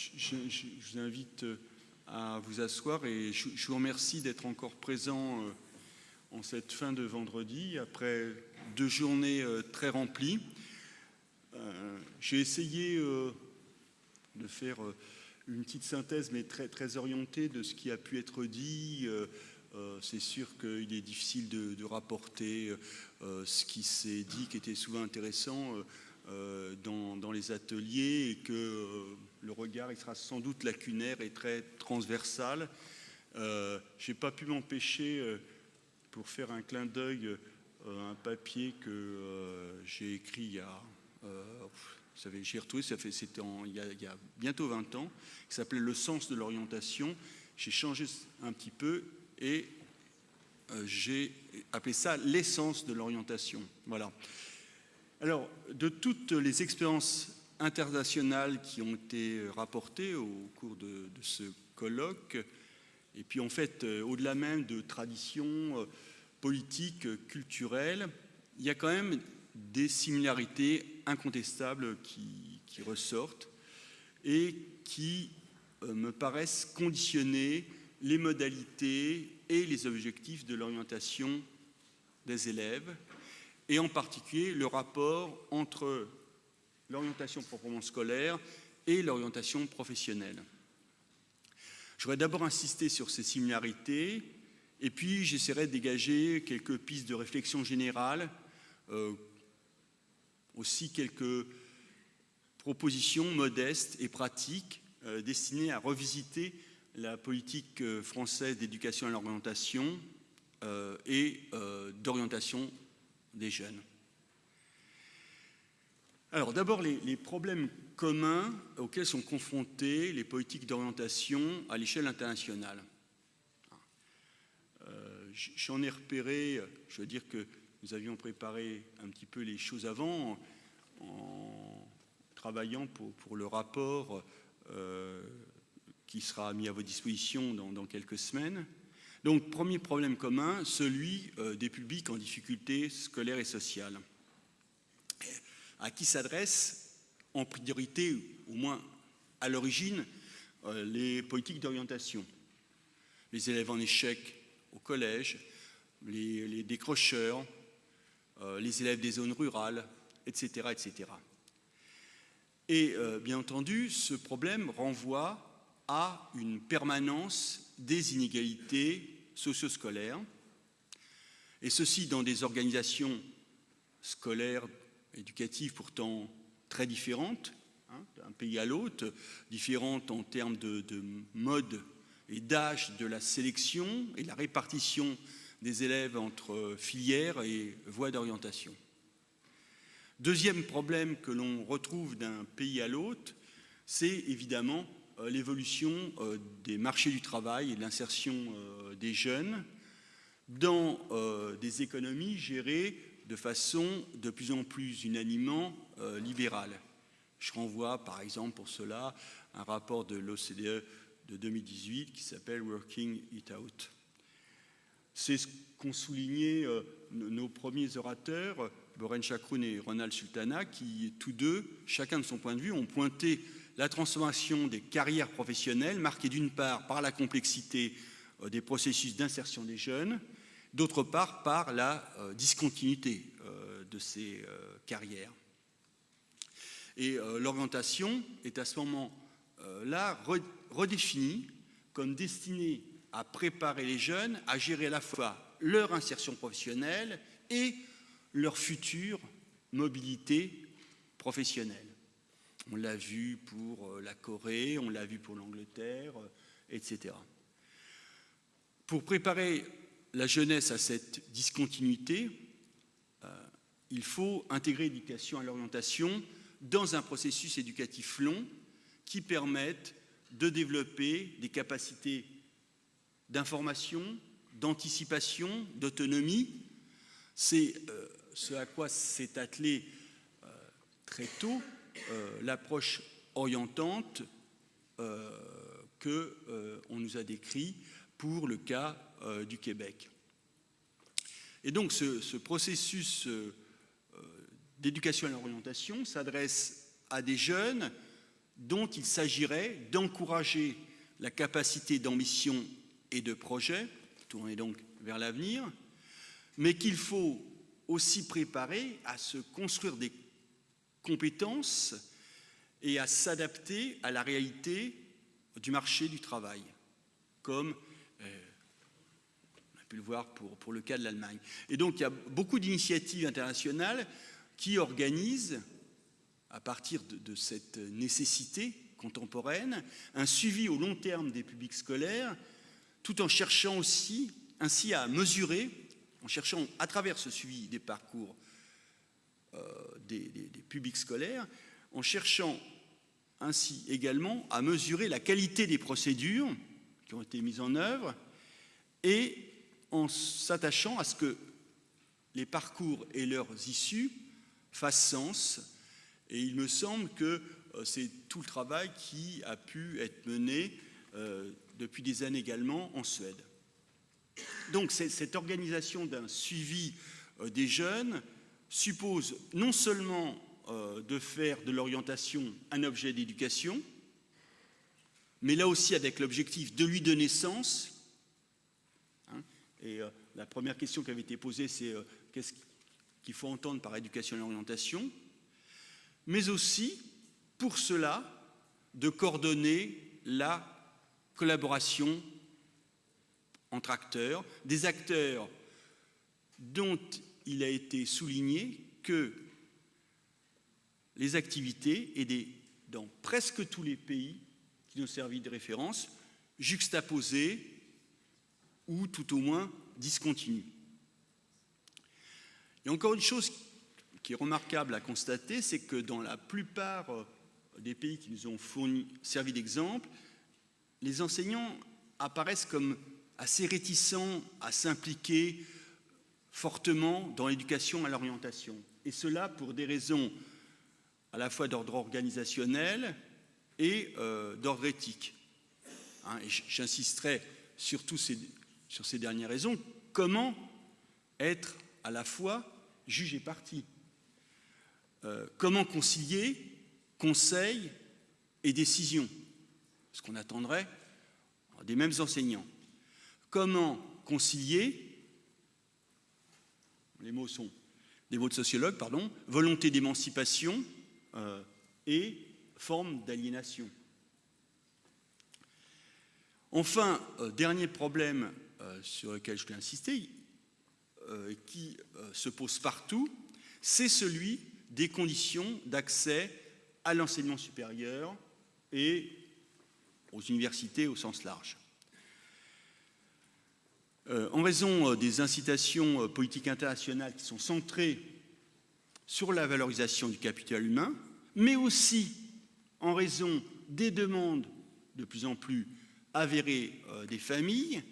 Je vous invite à vous asseoir et je vous remercie d'être encore présent en cette fin de vendredi, après 2 journées très remplies. J'ai essayé de faire une petite synthèse, mais très orientée de ce qui a pu être dit. C'est sûr qu'il est difficile de rapporter ce qui s'est dit, qui était souvent intéressant dans les ateliers, et que le regard il sera sans doute lacunaire et très transversal. Je n'ai pas pu m'empêcher, pour faire un clin d'œil, un papier que j'ai écrit il y a... vous savez, j'ai retrouvé, c'était il y a bientôt 20 ans, qui s'appelait « Le sens de l'orientation ». J'ai changé un petit peu et j'ai appelé ça « l'essence de l'orientation ». Voilà. Alors, de toutes les expériences internationales qui ont été rapportées au cours de ce colloque, et puis en fait, au-delà même de traditions politiques, culturelles, il y a quand même des similarités incontestables qui ressortent et qui me paraissent conditionner les modalités et les objectifs de l'orientation des élèves, et en particulier le rapport entre l'orientation proprement scolaire et l'orientation professionnelle. Je voudrais d'abord insister sur ces similarités, et puis j'essaierai de dégager quelques pistes de réflexion générale, aussi quelques propositions modestes et pratiques destinées à revisiter la politique française d'éducation à l'orientation et d'orientation des jeunes. Alors d'abord, les problèmes communs auxquels sont confrontées les politiques d'orientation à l'échelle internationale. J'en ai repéré, je veux dire que nous avions préparé un petit peu les choses avant en travaillant pour le rapport qui sera mis à votre disposition dans quelques semaines. Donc, premier problème commun, celui des publics en difficulté scolaire et sociale, à qui s'adressent en priorité, au moins à l'origine, les politiques d'orientation. Les élèves en échec au collège, les décrocheurs, les élèves des zones rurales, etc. etc. Et bien entendu, ce problème renvoie à une permanence des inégalités socio-scolaires, et ceci dans des organisations scolaires, éducatives pourtant très différentes, d'un pays à l'autre, différentes en termes de mode et d'âge de la sélection et de la répartition des élèves entre filières et voies d'orientation. Deuxième problème que l'on retrouve d'un pays à l'autre, c'est évidemment l'évolution des marchés du travail et de l'insertion des jeunes dans des économies gérées de façon de plus en plus unanimement libérale. Je renvoie par exemple pour cela un rapport de l'OCDE de 2018 qui s'appelle « Working It Out ». C'est ce qu'ont souligné nos premiers orateurs, Boren Chakroun et Ronald Sultana, qui tous deux, chacun de son point de vue, ont pointé la transformation des carrières professionnelles marquée d'une part par la complexité des processus d'insertion des jeunes, d'autre part par la discontinuité de ces carrières. Et l'orientation est à ce moment-là redéfinie comme destinée à préparer les jeunes à gérer à la fois leur insertion professionnelle et leur future mobilité professionnelle. On l'a vu pour la Corée, on l'a vu pour l'Angleterre, etc. Pour préparer la jeunesse à cette discontinuité, il faut intégrer l'éducation à l'orientation dans un processus éducatif long qui permette de développer des capacités d'information, d'anticipation, d'autonomie. C'est ce à quoi s'est attelé très tôt l'approche orientante qu'on nous a décrit pour le cas du Québec. Et donc ce processus d'éducation à l'orientation s'adresse à des jeunes dont il s'agirait d'encourager la capacité d'ambition et de projet, tourner donc vers l'avenir, mais qu'il faut aussi préparer à se construire des compétences et à s'adapter à la réalité du marché du travail, comme on a pu le voir pour le cas de l'Allemagne. Et donc il y a beaucoup d'initiatives internationales qui organisent, à partir de cette nécessité contemporaine, un suivi au long terme des publics scolaires, tout en cherchant aussi ainsi à mesurer, en cherchant à travers ce suivi des parcours des publics scolaires, en cherchant ainsi également à mesurer la qualité des procédures qui ont été mises en œuvre et en s'attachant à ce que les parcours et leurs issues fassent sens. Et il me semble que c'est tout le travail qui a pu être mené depuis des années également en Suède. Donc cette organisation d'un suivi des jeunes suppose non seulement de faire de l'orientation un objet d'éducation, mais là aussi avec l'objectif de lui donner sens. Et la première question qui avait été posée, c'est qu'est-ce qu'il faut entendre par éducation et orientation, mais aussi, pour cela, de coordonner la collaboration entre acteurs, des acteurs dont il a été souligné que les activités étaient dans presque tous les pays qui nous ont servi de référence, juxtaposées ou tout au moins discontinues. Et encore une chose qui est remarquable à constater, c'est que dans la plupart des pays qui nous ont servi d'exemple, les enseignants apparaissent comme assez réticents à s'impliquer fortement dans l'éducation à l'orientation. Et cela pour des raisons à la fois d'ordre organisationnel et d'ordre éthique. Et j'insisterai surtout sur ces dernières raisons. Comment être à la fois juge et partie? Comment concilier conseil et décision? Ce qu'on attendrait des mêmes enseignants. Comment concilier, les mots sont des mots de sociologue, pardon, volonté d'émancipation et forme d'aliénation. Enfin, dernier problème sur lequel je voulais insister, qui se pose partout, c'est celui des conditions d'accès à l'enseignement supérieur et aux universités au sens large. En raison des incitations politiques internationales qui sont centrées sur la valorisation du capital humain, mais aussi en raison des demandes de plus en plus avérées des familles,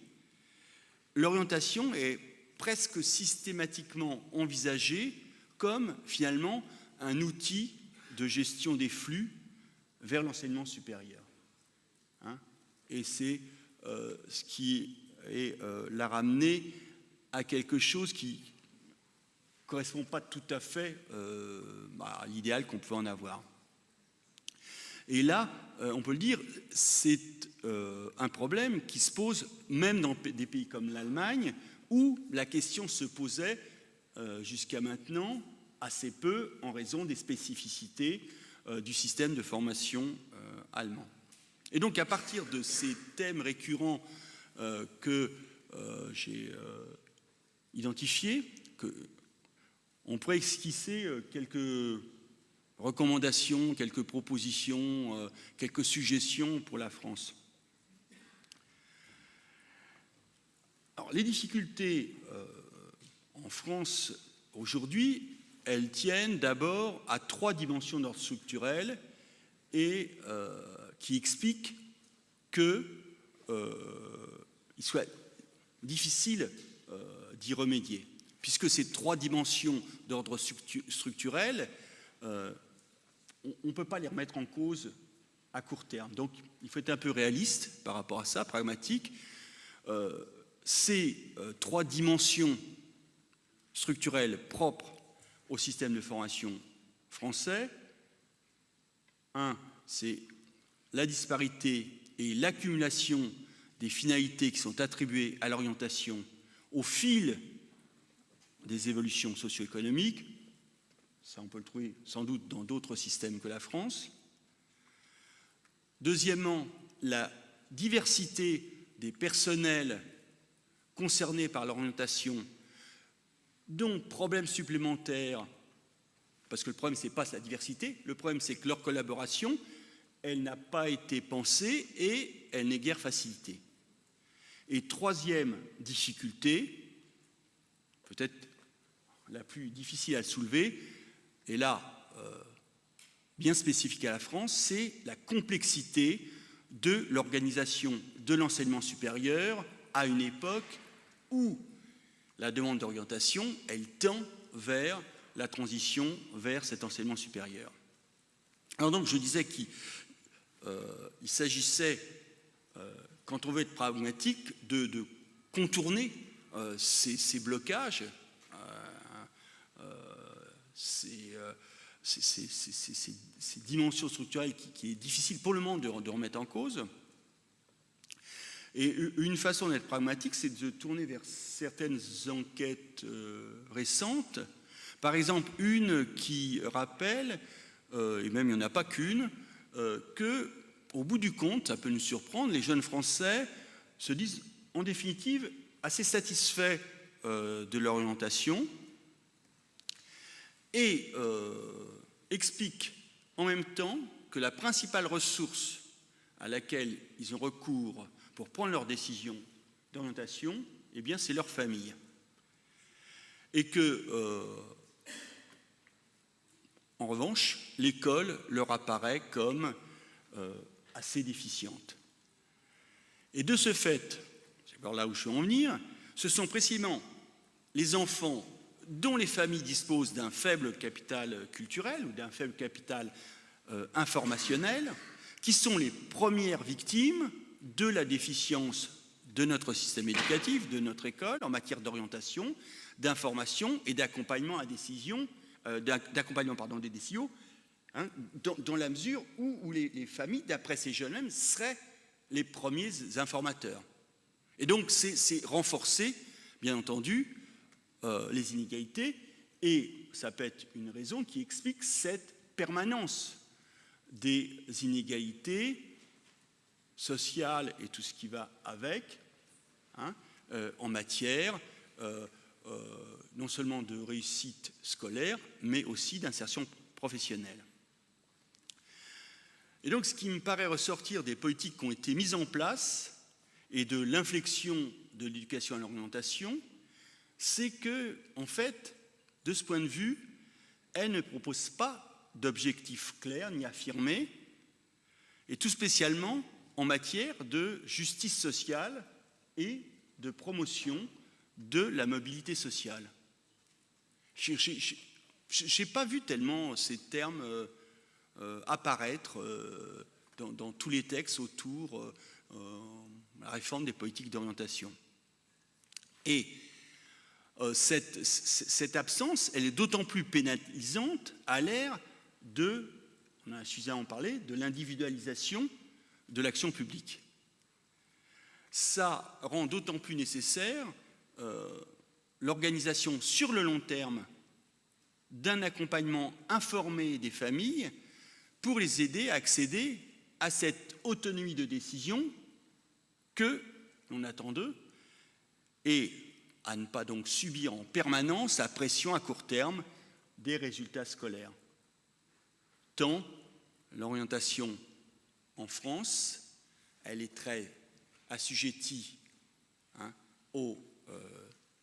l'orientation est presque systématiquement envisagée comme finalement un outil de gestion des flux vers l'enseignement supérieur. Et c'est ce qui l'a ramené à quelque chose qui ne correspond pas tout à fait à l'idéal qu'on peut en avoir. Et là, on peut le dire, c'est un problème qui se pose même dans des pays comme l'Allemagne, où la question se posait jusqu'à maintenant assez peu en raison des spécificités du système de formation allemand. Et donc à partir de ces thèmes récurrents que j'ai identifiés, on pourrait esquisser quelques recommandations, quelques propositions, quelques suggestions pour la France. Alors, les difficultés en France aujourd'hui, elles tiennent d'abord à 3 dimensions d'ordre structurel et qui expliquent qu'il soit difficile d'y remédier, puisque ces 3 dimensions d'ordre structurel, on ne peut pas les remettre en cause à court terme. Donc il faut être un peu réaliste par rapport à ça, pragmatique. Ces 3 dimensions structurelles propres au système de formation français, un, c'est la disparité et l'accumulation des finalités qui sont attribuées à l'orientation au fil des évolutions socio-économiques, ça on peut le trouver sans doute dans d'autres systèmes que la France. Deuxièmement, la diversité des personnels concernés par l'orientation, donc problème supplémentaire, parce que le problème, ce n'est pas la diversité, le problème, c'est que leur collaboration, elle n'a pas été pensée et elle n'est guère facilitée. Et troisième difficulté, peut-être la plus difficile à soulever, et là, bien spécifique à la France, c'est la complexité de l'organisation de l'enseignement supérieur à une époque où la demande d'orientation, elle tend vers la transition vers cet enseignement supérieur. Alors donc, je disais qu'il s'agissait, quand on veut être pragmatique, de contourner ces blocages, ces dimensions structurelles qui est difficile pour le monde de remettre en cause. Et une façon d'être pragmatique, c'est de se tourner vers certaines enquêtes récentes. Par exemple, une qui rappelle, et même il n'y en a pas qu'une, qu'au bout du compte, ça peut nous surprendre, les jeunes Français se disent en définitive assez satisfaits de leur orientation et expliquent en même temps que la principale ressource à laquelle ils ont recours pour prendre leurs décisions d'orientation, eh bien, c'est leur famille. Et que, en revanche, l'école leur apparaît comme assez déficiente. Et de ce fait, c'est par là où je veux en venir, ce sont précisément les enfants dont les familles disposent d'un faible capital culturel ou d'un faible capital informationnel qui sont les premières victimes de la déficience de notre système éducatif, de notre école, en matière d'orientation, d'information et d'accompagnement à décision, des décisions, hein, dans la mesure où les familles, d'après ces jeunes-là, seraient les premiers informateurs. Et donc, c'est renforcer, bien entendu, les inégalités, et ça peut être une raison qui explique cette permanence des inégalités sociales et tout ce qui va avec, hein, en matière non seulement de réussite scolaire, mais aussi d'insertion professionnelle. Et donc, ce qui me paraît ressortir des politiques qui ont été mises en place et de l'inflexion de l'éducation à l'orientation, c'est que, en fait, de ce point de vue, elle ne propose pas d'objectifs clairs ni affirmés, et tout spécialement en matière de justice sociale et de promotion de la mobilité sociale. Je n'ai pas vu tellement ces termes apparaître dans tous les textes autour de la réforme des politiques d'orientation. Et cette absence, elle est d'autant plus pénalisante à l'ère de, on a suffisamment parlé, de l'individualisation de l'action publique. Ça rend d'autant plus nécessaire l'organisation sur le long terme d'un accompagnement informé des familles pour les aider à accéder à cette autonomie de décision que l'on attend d'eux et à ne pas donc subir en permanence la pression à court terme des résultats scolaires. Tant l'orientation en France, elle est très assujettie au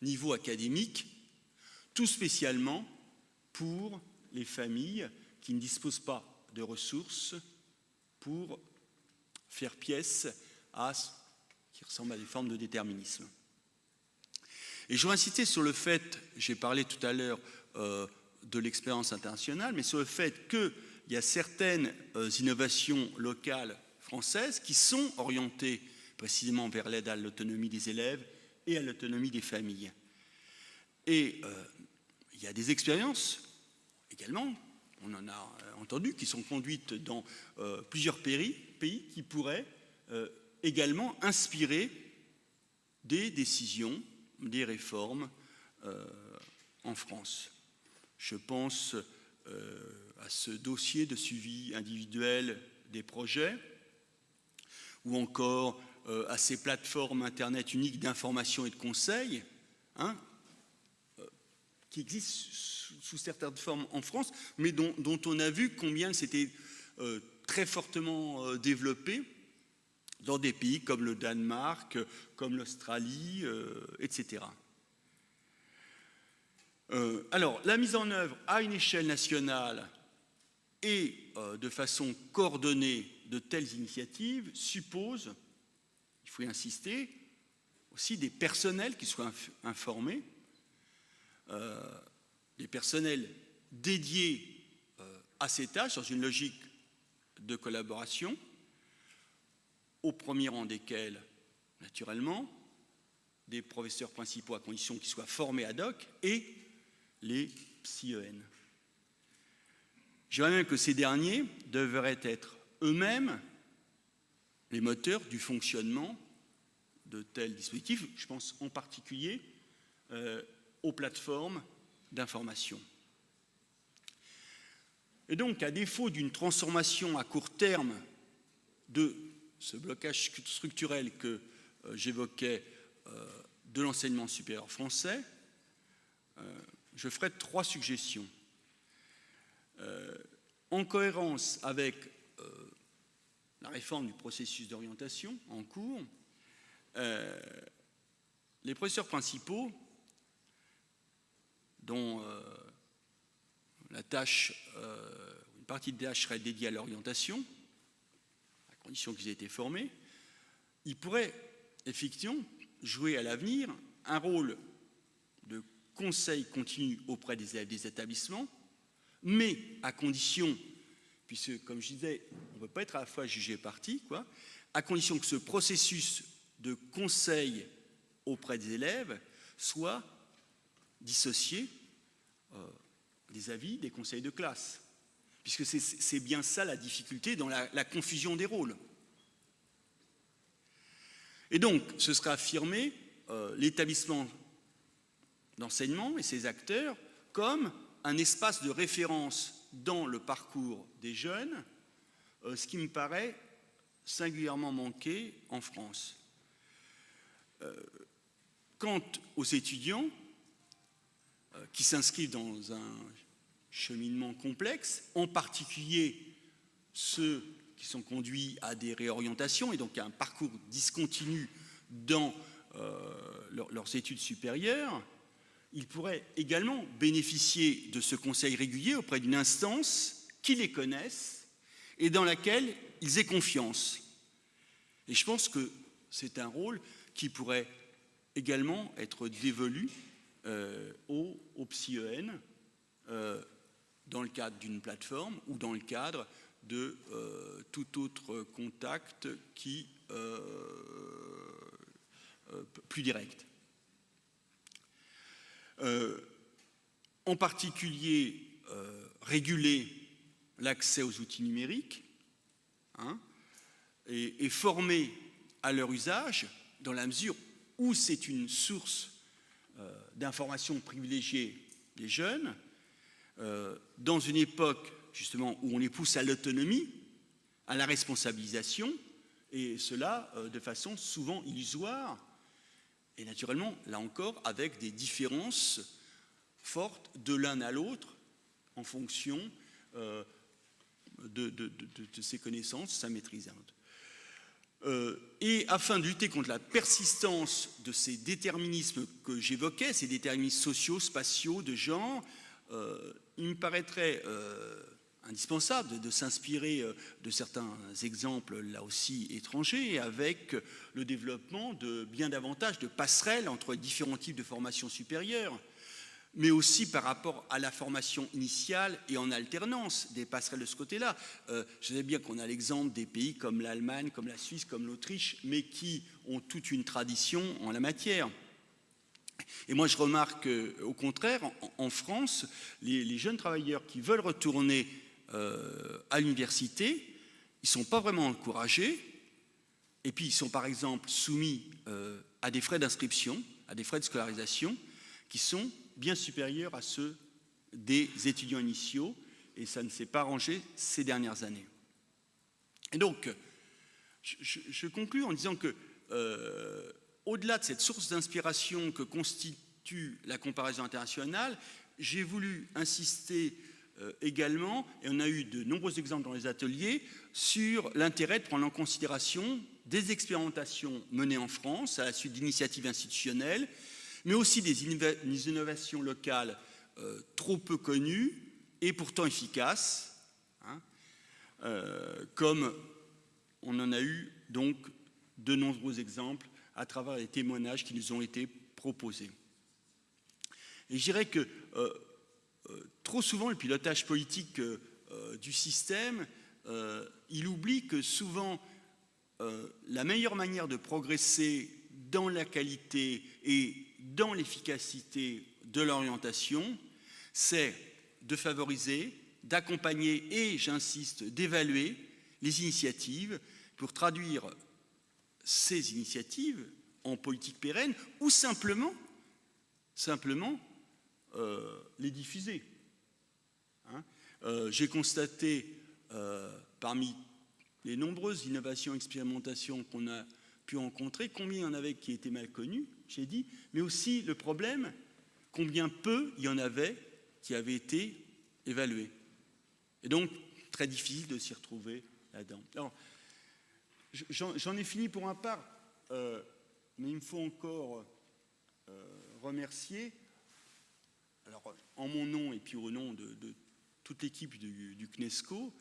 niveau académique, tout spécialement pour les familles qui ne disposent pas de ressources pour faire pièce à ce qui ressemble à des formes de déterminisme. Et je voudrais insister sur le fait, j'ai parlé tout à l'heure de l'expérience internationale, mais sur le fait qu'il y a certaines innovations locales françaises qui sont orientées précisément vers l'aide à l'autonomie des élèves et à l'autonomie des familles. Et il y a des expériences également on en a entendu, qui sont conduites dans plusieurs pays qui pourraient également inspirer des décisions, des réformes en France. Je pense à ce dossier de suivi individuel des projets, ou encore à ces plateformes Internet uniques d'information et de conseil, qui existent sous certaines formes en France, mais dont on a vu combien c'était très fortement développé dans des pays comme le Danemark, comme l'Australie, etc. Alors, la mise en œuvre à une échelle nationale et de façon coordonnée de telles initiatives suppose, il faut y insister, aussi des personnels qui soient informés, des personnels dédiés à ces tâches dans une logique de collaboration, au premier rang desquels, naturellement, des professeurs principaux à condition qu'ils soient formés ad hoc et les PsyEN. Je dirais même que ces derniers devraient être eux-mêmes les moteurs du fonctionnement de tels dispositifs. Je pense en particulier aux plateformes d'information. Et donc, à défaut d'une transformation à court terme de ce blocage structurel que j'évoquais de l'enseignement supérieur français, je ferai 3 suggestions. En cohérence avec la réforme du processus d'orientation en cours, les professeurs principaux, dont la tâche, une partie de tâche serait dédiée à l'orientation, à condition qu'ils aient été formés, ils pourraient effectivement jouer à l'avenir un rôle de conseil continu auprès des élèves des établissements, mais à condition, puisque comme je disais, on ne peut pas être à la fois jugé parti, à condition que ce processus de conseil auprès des élèves soit dissocié des avis des conseils de classe. Puisque c'est bien ça la difficulté dans la confusion des rôles. Et donc, ce sera affirmé l'établissement d'enseignement et ses acteurs comme un espace de référence dans le parcours des jeunes, ce qui me paraît singulièrement manqué en France. Quant aux étudiants qui s'inscrivent dans un cheminement complexe, en particulier ceux qui sont conduits à des réorientations et donc à un parcours discontinu dans leurs études supérieures, ils pourraient également bénéficier de ce conseil régulier auprès d'une instance qui les connaisse et dans laquelle ils aient confiance. Et je pense que c'est un rôle qui pourrait également être dévolu aux PsyEN dans le cadre d'une plateforme ou dans le cadre de tout autre contact qui plus direct. En particulier, réguler l'accès aux outils numériques et former à leur usage dans la mesure où c'est une source d'information privilégiée des jeunes, dans une époque justement où on les pousse à l'autonomie, à la responsabilisation, et cela de façon souvent illusoire, et naturellement, là encore, avec des différences fortes de l'un à l'autre en fonction de ses connaissances, sa maîtrise. Et afin de lutter contre la persistance de ces déterminismes que j'évoquais, ces déterminismes sociaux, spatiaux, de genre, il me paraîtrait indispensable de s'inspirer de certains exemples, là aussi étrangers, avec le développement de bien davantage de passerelles entre différents types de formations supérieures, mais aussi par rapport à la formation initiale et en alternance, des passerelles de ce côté-là. Je sais bien qu'on a l'exemple des pays comme l'Allemagne, comme la Suisse, comme l'Autriche, mais qui ont toute une tradition en la matière. Et moi, je remarque au contraire, en France, les jeunes travailleurs qui veulent retourner à l'université, ils ne sont pas vraiment encouragés. Et puis, ils sont par exemple soumis à des frais d'inscription, à des frais de scolarisation, qui sont bien supérieurs à ceux des étudiants initiaux. Et ça ne s'est pas arrangé ces dernières années. Et donc, je conclus en disant que, au-delà de cette source d'inspiration que constitue la comparaison internationale, j'ai voulu insister également, et on a eu de nombreux exemples dans les ateliers, sur l'intérêt de prendre en considération des expérimentations menées en France à la suite d'initiatives institutionnelles, mais aussi des innovations locales trop peu connues et pourtant efficaces, hein, comme on en a eu donc de nombreux exemples à travers les témoignages qui nous ont été proposés. Et je dirais que trop souvent, le pilotage politique du système, il oublie que souvent, la meilleure manière de progresser dans la qualité et dans l'efficacité de l'orientation, c'est de favoriser, d'accompagner et, j'insiste, d'évaluer les initiatives pour traduire ces initiatives en politique pérenne ou simplement les diffuser. Hein, j'ai constaté parmi les nombreuses innovations et expérimentations qu'on a pu rencontrer, combien il y en avait qui étaient mal connues, j'ai dit, mais aussi le problème, combien peu il y en avait qui avaient été évalués. Et donc, très difficile de s'y retrouver là-dedans. Alors, j'en ai fini pour ma part, mais il me faut encore remercier, alors, en mon nom et puis au nom de toute l'équipe du CNESCO,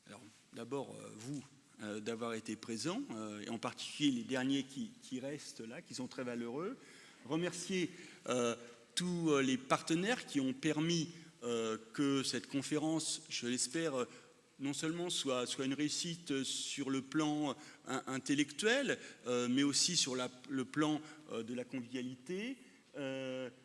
alors d'abord vous d'avoir été présents, et en particulier les derniers qui restent là, qui sont très valeureux, remercier tous les partenaires qui ont permis que cette conférence, je l'espère, non seulement soit une réussite sur le plan intellectuel, mais aussi sur le plan de la convivialité.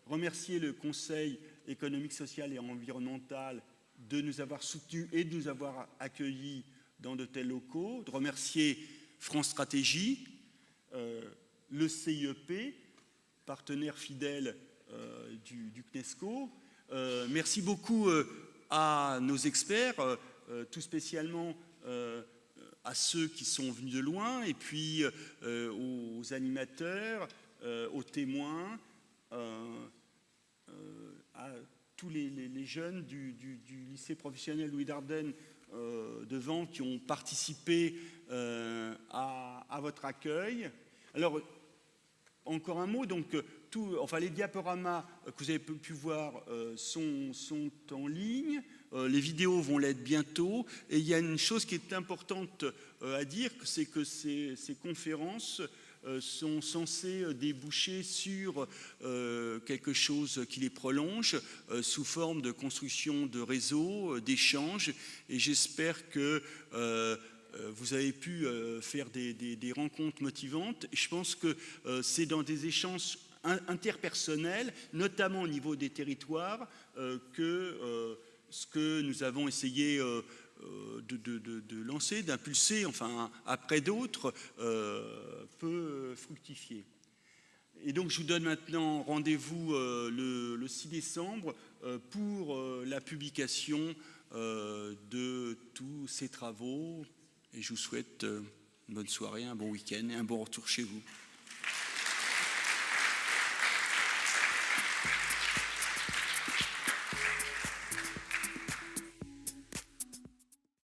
Remercier le Conseil économique, social et environnemental de nous avoir soutenus et de nous avoir accueillis dans de tels locaux, de remercier France Stratégie, le CIEP, partenaire fidèle du CNESCO. Merci beaucoup à nos experts, tout spécialement à ceux qui sont venus de loin, et puis aux animateurs, aux témoins, à tous les jeunes du lycée professionnel Louis Dardenne de Vanves qui ont participé à votre accueil. Alors, encore un mot, donc, les diaporamas que vous avez pu voir sont en ligne, les vidéos vont l'être bientôt, et il y a une chose qui est importante à dire, c'est que ces conférences sont censées déboucher sur quelque chose qui les prolonge sous forme de construction de réseaux, d'échanges, et j'espère que vous avez pu faire des rencontres motivantes. Et je pense que c'est dans des échanges interpersonnels, notamment au niveau des territoires, que ce que nous avons essayé de lancer, d'impulser, enfin après d'autres, peut fructifier. Et donc je vous donne maintenant rendez-vous le 6 décembre pour la publication de tous ces travaux. Et je vous souhaite une bonne soirée, un bon week-end et un bon retour chez vous.